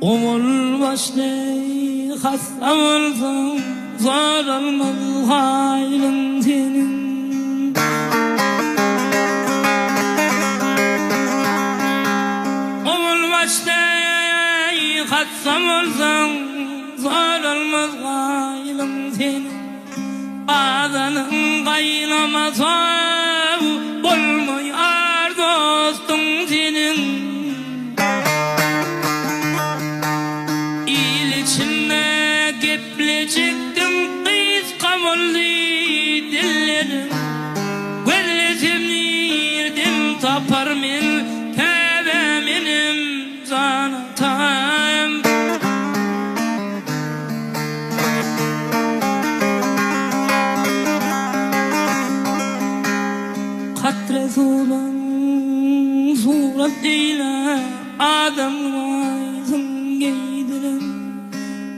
Umul başlı hasta olsun, zor olmaz hayrın senin. Umul başlı hasta olsun, zor olmaz hayrın senin. Ağzının kaynamasa olmuyor dostun senin. İl içinde geplecektim kız kabulli dillerim. Gözlerimlerden tapar men tebe benim zanatam. Katre sulan surat eyle adam vaysın giydirin.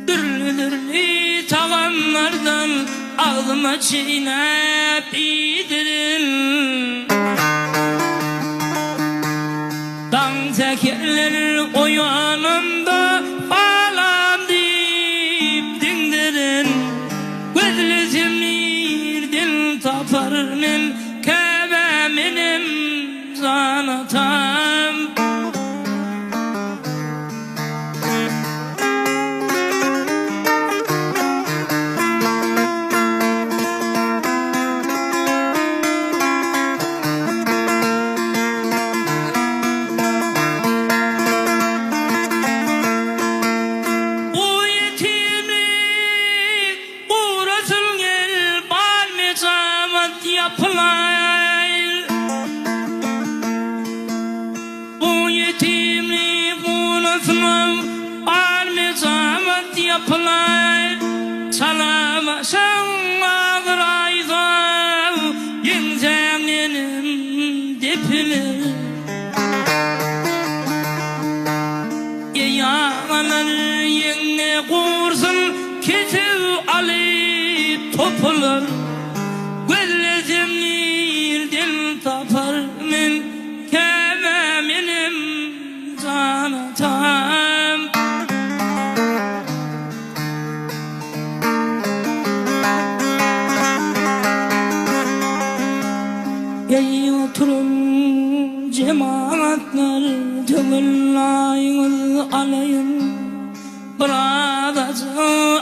Dürlü tavanlardan ağzıma çiğnep yedirin. Dan tekerler o yanımda falan deyip dindirin. Gözlerimlerden tapar men kebe benim zanatam. Bu yetimlik unutmam, almezamet yapılar. Çalamasan ağraysan, yensen benim depilir. Yağlar yenge kursun, kesip alıp toplar. Gözlerimlerden tapar men kebe benim zanatam. Ey oturun cemaatler, tümüllayınız alayım.